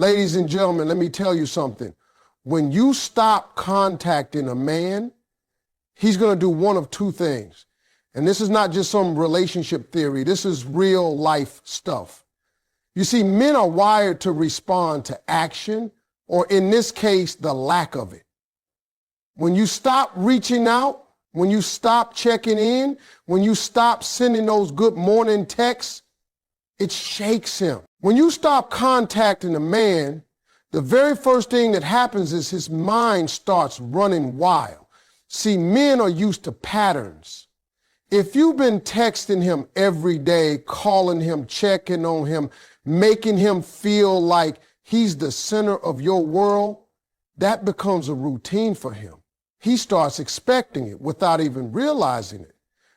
Ladies and gentlemen, let me tell you something. When you stop contacting a man, he's going to do one of two things. And this is not just some relationship theory. This is real life stuff. You see, men are wired to respond to action, or in this case, the lack of it. When you stop reaching out, when you stop checking in, when you stop sending those good morning texts, it shakes him. When you stop contacting a man, the very first thing that happens is his mind starts running wild. See, men are used to patterns. If you've been texting him every day, calling him, checking on him, making him feel like he's the center of your world, that becomes a routine for him. He starts expecting it without even realizing it.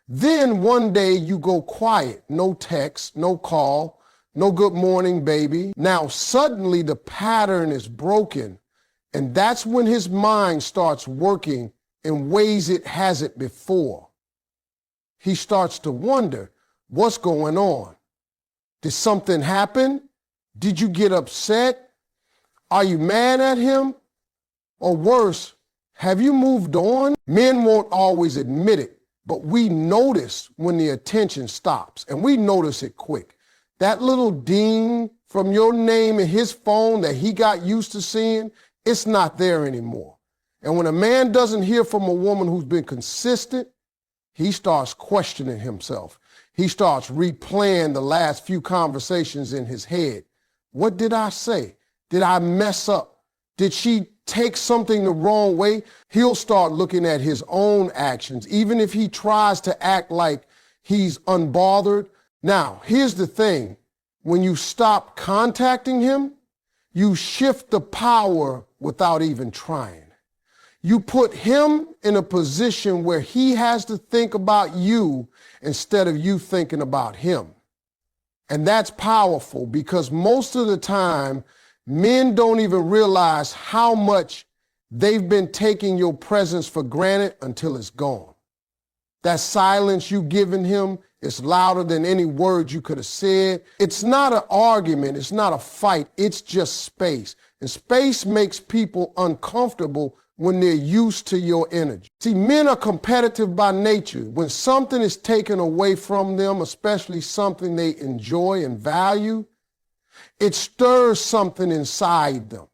Then one day you go quiet, no text, no call, no good morning, baby. Now suddenly the pattern is broken, and that's when his mind starts working in ways it hasn't before. He starts to wonder, what's going on? Did something happen? Did you get upset? Are you mad at him? Or worse, have you moved on? Men won't always admit it, but we notice when the attention stops, and we notice it quick. That little ding from your name in his phone that he got used to seeing, it's not there anymore. And when a man doesn't hear from a woman who's been consistent, he starts questioning himself. He starts replaying the last few conversations in his head. What did I say? Did I mess up? Did she take something the wrong way? He'll start looking at his own actions, even if he tries to act like he's unbothered. Now, here's the thing. When you stop contacting him, you shift the power without even trying. You put him in a position where he has to think about you instead of you thinking about him. And that's powerful because most of the time, men don't even realize how much they've been taking your presence for granted until it's gone. That silence you've given him is louder than any words you could have said. It's not an argument. It's not a fight. It's just space. And space makes people uncomfortable when they're used to your energy. See, men are competitive by nature. When something is taken away from them, especially something they enjoy and value, it stirs something inside them.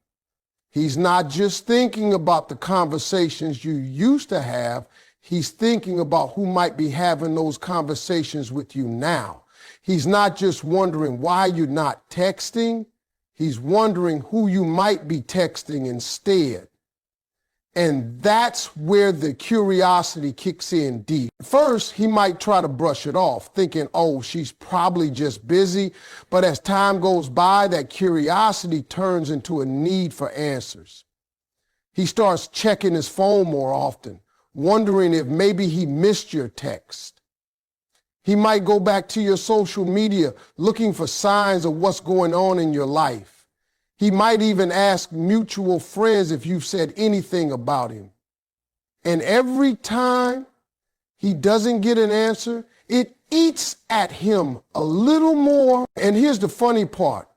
He's not just thinking about the conversations you used to have. He's thinking about who might be having those conversations with you now. He's not just wondering why you're not texting. He's wondering who you might be texting instead. And that's where the curiosity kicks in deep. First, he might try to brush it off, thinking, oh, she's probably just busy. But as time goes by, that curiosity turns into a need for answers. He starts checking his phone more often, wondering if maybe he missed your text. He might go back to your social media looking for signs of what's going on in your life. He might even ask mutual friends if you've said anything about him. And every time he doesn't get an answer, it eats at him a little more. And here's the funny part.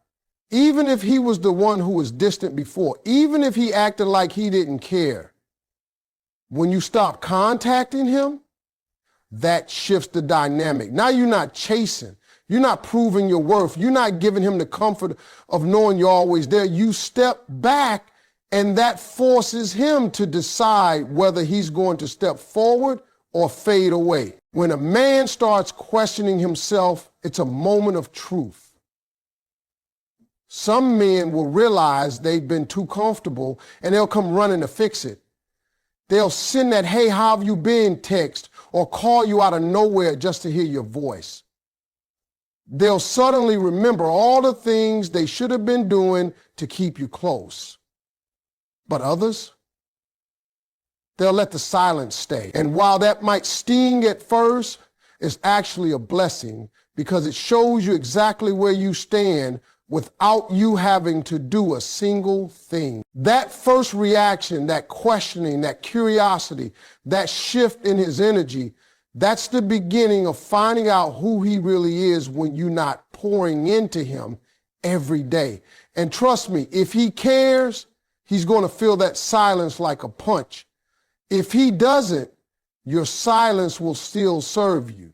Even if he was the one who was distant before, even if he acted like he didn't care, when you stop contacting him, that shifts the dynamic. Now you're not chasing. You're not proving your worth. You're not giving him the comfort of knowing you're always there. You step back, and that forces him to decide whether he's going to step forward or fade away. When a man starts questioning himself, it's a moment of truth. Some men will realize they've been too comfortable, and they'll come running to fix it. They'll send that, hey, how have you been text, or call you out of nowhere just to hear your voice. They'll suddenly remember all the things they should have been doing to keep you close. But others, they'll let the silence stay. And while that might sting at first, it's actually a blessing because it shows you exactly where you stand without you having to do a single thing. That first reaction, that questioning, that curiosity, that shift in his energy, that's the beginning of finding out who he really is when you're not pouring into him every day. And trust me, if he cares, he's going to feel that silence like a punch. If he doesn't, your silence will still serve you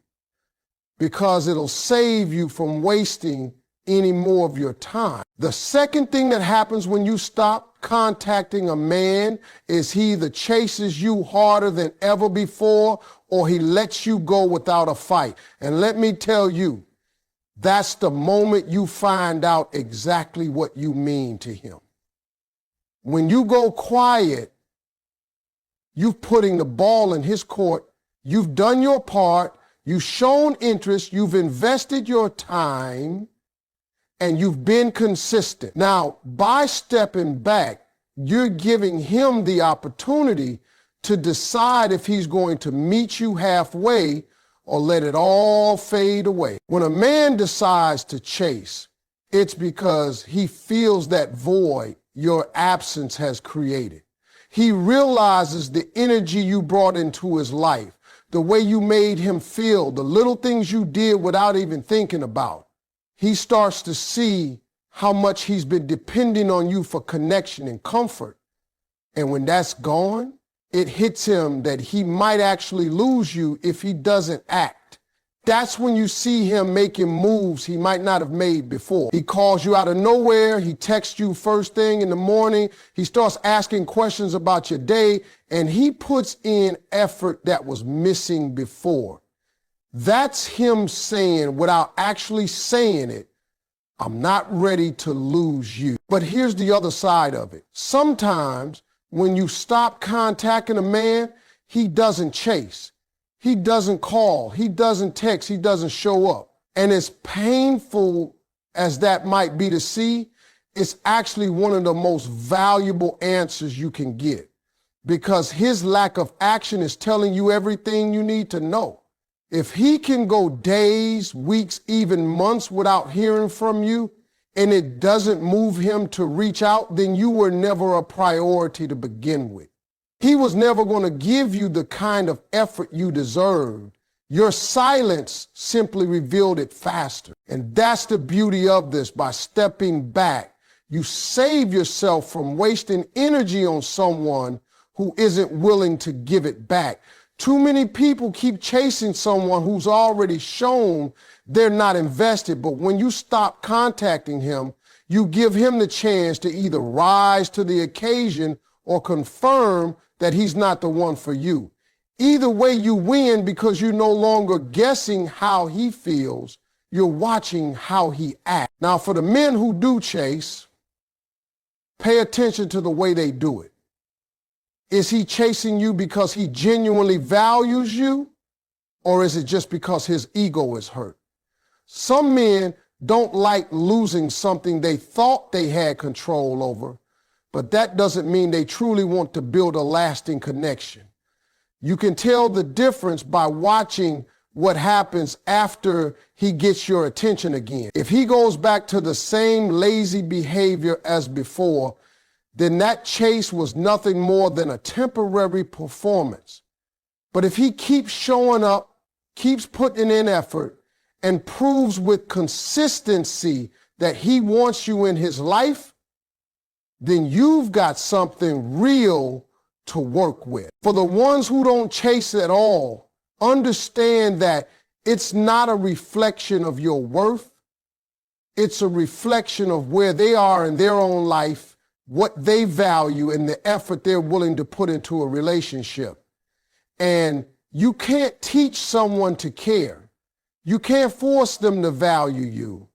because it'll save you from wasting any more of your time. The second thing that happens when you stop contacting a man is he either chases you harder than ever before or he lets you go without a fight. And let me tell you, that's the moment you find out exactly what you mean to him. When you go quiet, you're putting the ball in his court. You've done your part. You've shown interest. You've invested your time. And you've been consistent. Now, by stepping back, you're giving him the opportunity to decide if he's going to meet you halfway or let it all fade away. When a man decides to chase, it's because he feels that void your absence has created. He realizes the energy you brought into his life, the way you made him feel, the little things you did without even thinking about. He starts to see how much he's been depending on you for connection and comfort. And when that's gone, it hits him that he might actually lose you if he doesn't act. That's when you see him making moves he might not have made before. He calls you out of nowhere. He texts you first thing in the morning. He starts asking questions about your day, and he puts in effort that was missing before. That's him saying, without actually saying it, I'm not ready to lose you. But here's the other side of it. Sometimes when you stop contacting a man, he doesn't chase. He doesn't call. He doesn't text. He doesn't show up. And as painful as that might be to see, it's actually one of the most valuable answers you can get because his lack of action is telling you everything you need to know. If he can go days, weeks, even months without hearing from you, and it doesn't move him to reach out, then you were never a priority to begin with. He was never going to give you the kind of effort you deserved. Your silence simply revealed it faster. And that's the beauty of this. By stepping back, you save yourself from wasting energy on someone who isn't willing to give it back. Too many people keep chasing someone who's already shown they're not invested. But when you stop contacting him, you give him the chance to either rise to the occasion or confirm that he's not the one for you. Either way, you win because you're no longer guessing how he feels. You're watching how he acts. Now, for the men who do chase, pay attention to the way they do it. Is he chasing you because he genuinely values you, or is it just because his ego is hurt? Some men don't like losing something they thought they had control over, but that doesn't mean they truly want to build a lasting connection. You can tell the difference by watching what happens after he gets your attention again. If he goes back to the same lazy behavior as before, then that chase was nothing more than a temporary performance. But if he keeps showing up, keeps putting in effort, and proves with consistency that he wants you in his life, then you've got something real to work with. For the ones who don't chase at all, understand that it's not a reflection of your worth. It's a reflection of where they are in their own life, what they value, and the effort they're willing to put into a relationship. And you can't teach someone to care. You can't force them to value you.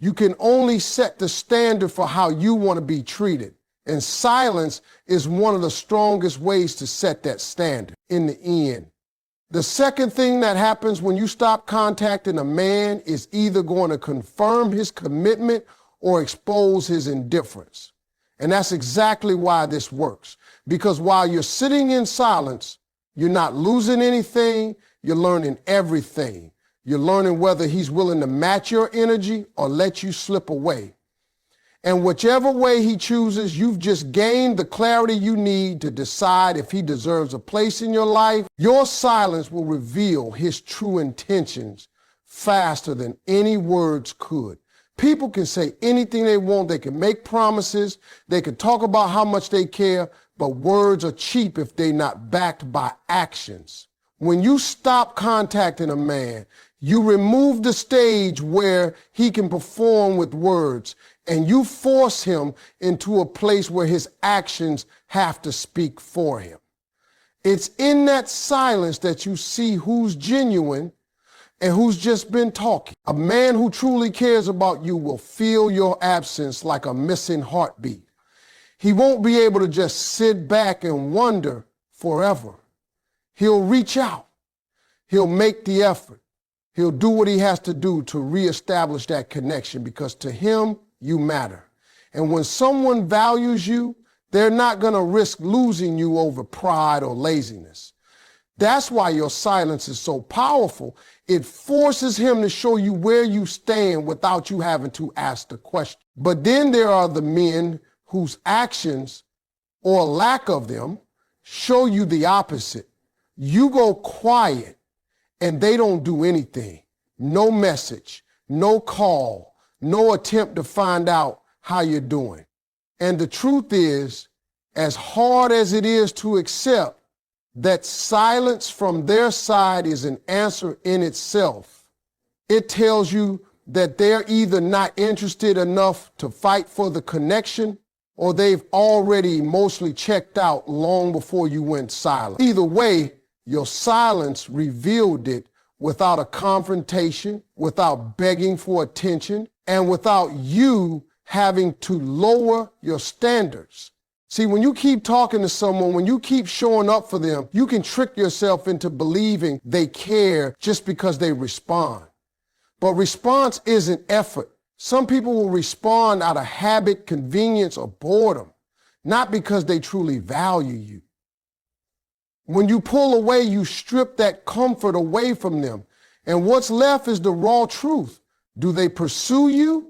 You can only set the standard for how you want to be treated. And silence is one of the strongest ways to set that standard in the end. The second thing that happens when you stop contacting a man is either going to confirm his commitment or expose his indifference. And that's exactly why this works. Because while you're sitting in silence, you're not losing anything, you're learning everything. You're learning whether he's willing to match your energy or let you slip away. And whichever way he chooses, you've just gained the clarity you need to decide if he deserves a place in your life. Your silence will reveal his true intentions faster than any words could. People can say anything they want. They can make promises. They can talk about how much they care, but words are cheap if they're not backed by actions. When you stop contacting a man, you remove the stage where he can perform with words, and you force him into a place where his actions have to speak for him. It's in that silence that you see who's genuine and who's just been talking. A man who truly cares about you will feel your absence like a missing heartbeat. He won't be able to just sit back and wonder forever. He'll reach out. He'll make the effort. He'll do what he has to do to reestablish that connection, because to him, you matter. And when someone values you, they're not going to risk losing you over pride or laziness. That's why your silence is so powerful. It forces him to show you where you stand without you having to ask the question. But then there are the men whose actions or lack of them show you the opposite. You go quiet and they don't do anything. No message, no call, no attempt to find out how you're doing. And the truth is, as hard as it is to accept, that silence from their side is an answer in itself. It tells you that they're either not interested enough to fight for the connection, or they've already emotionally checked out long before you went silent. Either way, your silence revealed it without a confrontation, without begging for attention, and without you having to lower your standards. See, when you keep talking to someone, when you keep showing up for them, you can trick yourself into believing they care just because they respond. But response isn't effort. Some people will respond out of habit, convenience, or boredom, not because they truly value you. When you pull away, you strip that comfort away from them. And what's left is the raw truth. Do they pursue you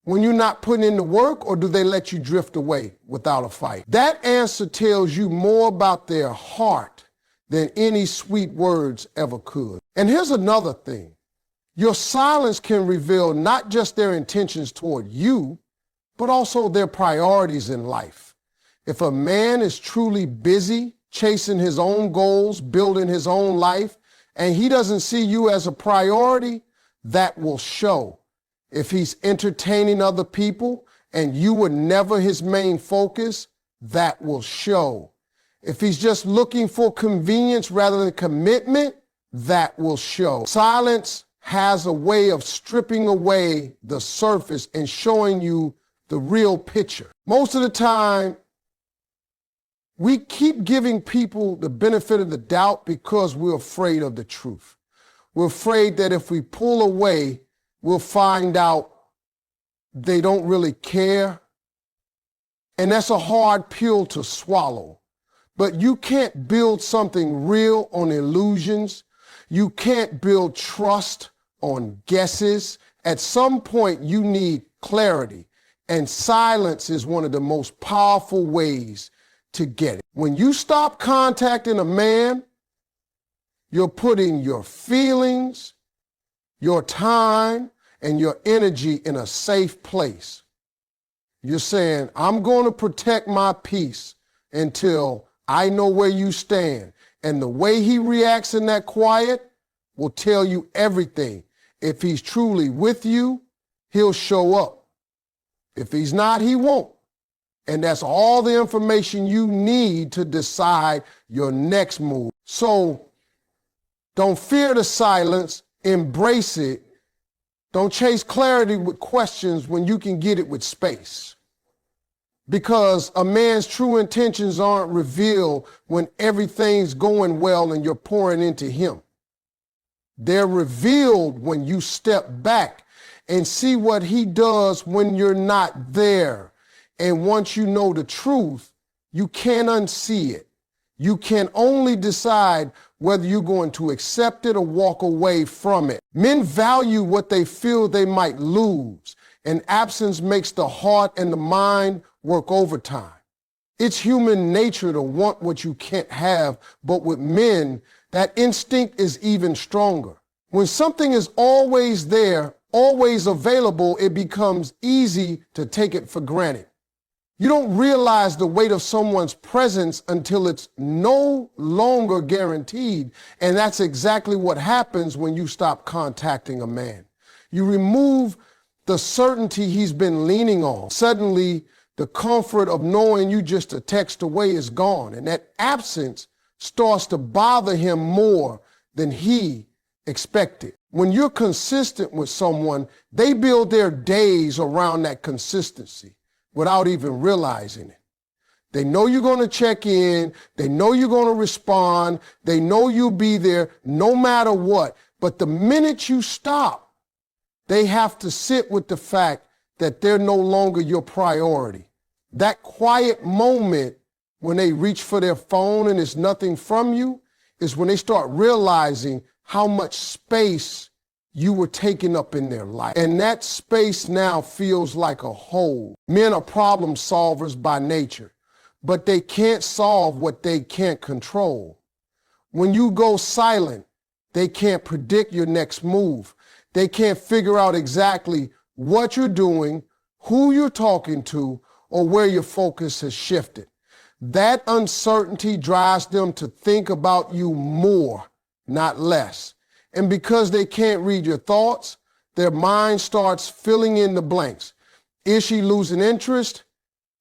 when you're not putting in the work, or do they let you drift away without a fight? That answer tells you more about their heart than any sweet words ever could. And here's another thing. Your silence can reveal not just their intentions toward you, but also their priorities in life. If a man is truly busy chasing his own goals, building his own life, and he doesn't see you as a priority, that will show. If he's entertaining other people and you were never his main focus, that will show. If he's just looking for convenience rather than commitment, that will show. Silence has a way of stripping away the surface and showing you the real picture. Most of the time, we keep giving people the benefit of the doubt because we're afraid of the truth. We're afraid that if we pull away, we'll find out they don't really care. And that's a hard pill to swallow. But you can't build something real on illusions. You can't build trust on guesses. At some point, you need clarity. And silence is one of the most powerful ways to get it. When you stop contacting a man, you're putting your feelings, your time, and your energy in a safe place. You're saying, I'm going to protect my peace until I know where you stand. And the way he reacts in that quiet will tell you everything. If he's truly with you, he'll show up. If he's not, he won't. And that's all the information you need to decide your next move. So don't fear the silence, embrace it. Don't chase clarity with questions when you can get it with space. Because a man's true intentions aren't revealed when everything's going well and you're pouring into him. They're revealed when you step back and see what he does when you're not there. And once you know the truth, you can't unsee it. You can only decide whether you're going to accept it or walk away from it. Men value what they feel they might lose, and absence makes the heart and the mind work overtime. It's human nature to want what you can't have, but with men, that instinct is even stronger. When something is always there, always available, it becomes easy to take it for granted. You don't realize the weight of someone's presence until it's no longer guaranteed. And that's exactly what happens when you stop contacting a man. You remove the certainty he's been leaning on. Suddenly, the comfort of knowing you just a text away is gone. And that absence starts to bother him more than he expected. When you're consistent with someone, they build their days around that consistency without even realizing it. They know you're going to check in. They know you're going to respond. They know you'll be there no matter what. But the minute you stop, they have to sit with the fact that they're no longer your priority. That quiet moment when they reach for their phone and it's nothing from you is when they start realizing how much space you were taking up in their life. And that space now feels like a hole. Men are problem solvers by nature, but they can't solve what they can't control. When you go silent, they can't predict your next move. They can't figure out exactly what you're doing, who you're talking to, or where your focus has shifted. That uncertainty drives them to think about you more, not less. And because they can't read your thoughts, their mind starts filling in the blanks. Is she losing interest?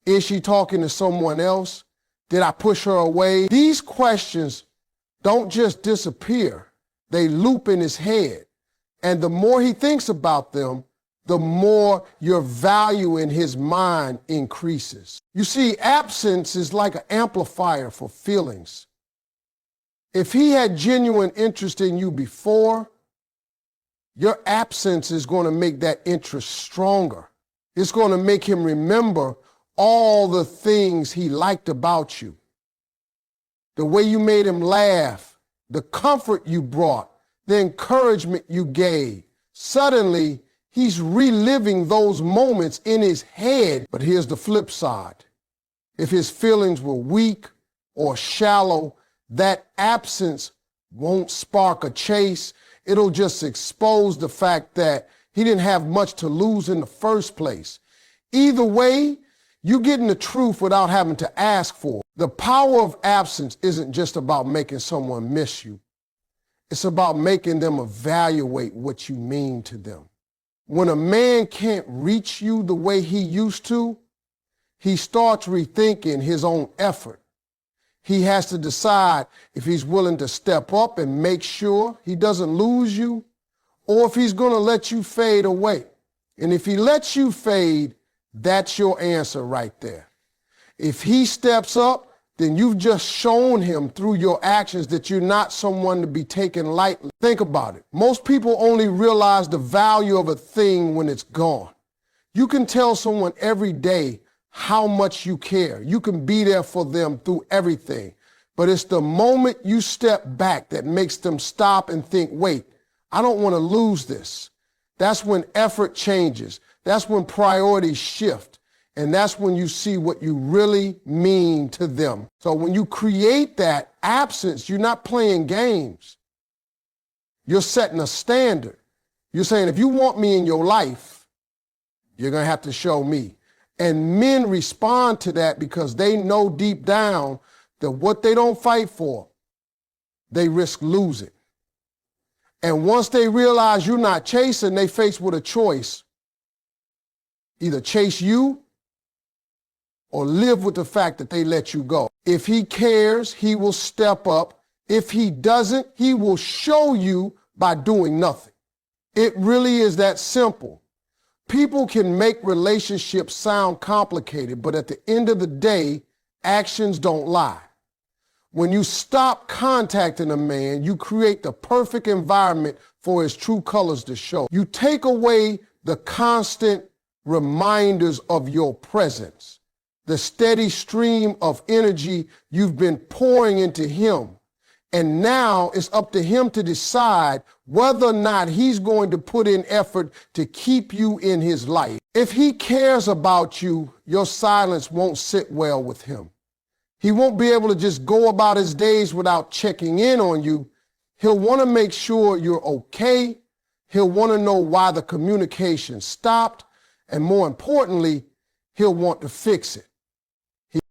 Is she talking to someone else? Did I push her away? These questions don't just disappear. They loop in his head. And the more he thinks about them, the more your value in his mind increases. You see, absence is like an amplifier for feelings. If he had genuine interest in you before, your absence is going to make that interest stronger. It's going to make him remember all the things he liked about you. The way you made him laugh, the comfort you brought, the encouragement you gave. Suddenly, he's reliving those moments in his head. But here's the flip side. If his feelings were weak or shallow, that absence won't spark a chase. It'll just expose the fact that he didn't have much to lose in the first place. Either way, you're getting the truth without having to ask for it. The power of absence isn't just about making someone miss you. It's about making them evaluate what you mean to them. When a man can't reach you the way he used to, he starts rethinking his own effort. He has to decide if he's willing to step up and make sure he doesn't lose you, or if he's going to let you fade away. And if he lets you fade, that's your answer right there. If he steps up, then you've just shown him through your actions that you're not someone to be taken lightly. Think about it. Most people only realize the value of a thing when it's gone. You can tell someone every day how much you care. You can be there for them through everything. But it's the moment you step back that makes them stop and think, wait, I don't want to lose this. That's when effort changes. That's when priorities shift. And that's when you see what you really mean to them. So when you create that absence, you're not playing games. You're setting a standard. You're saying, if you want me in your life, you're going to have to show me. And men respond to that because they know deep down that what they don't fight for, they risk losing. And once they realize you're not chasing, they face with a choice. Either chase you or live with the fact that they let you go. If he cares, he will step up. If he doesn't, he will show you by doing nothing. It really is that simple. People can make relationships sound complicated, but at the end of the day, actions don't lie. When you stop contacting a man, you create the perfect environment for his true colors to show. You take away the constant reminders of your presence, the steady stream of energy you've been pouring into him. And now it's up to him to decide whether or not he's going to put in effort to keep you in his life. If he cares about you, your silence won't sit well with him. He won't be able to just go about his days without checking in on you. He'll want to make sure you're okay. He'll want to know why the communication stopped, and more importantly, he'll want to fix it.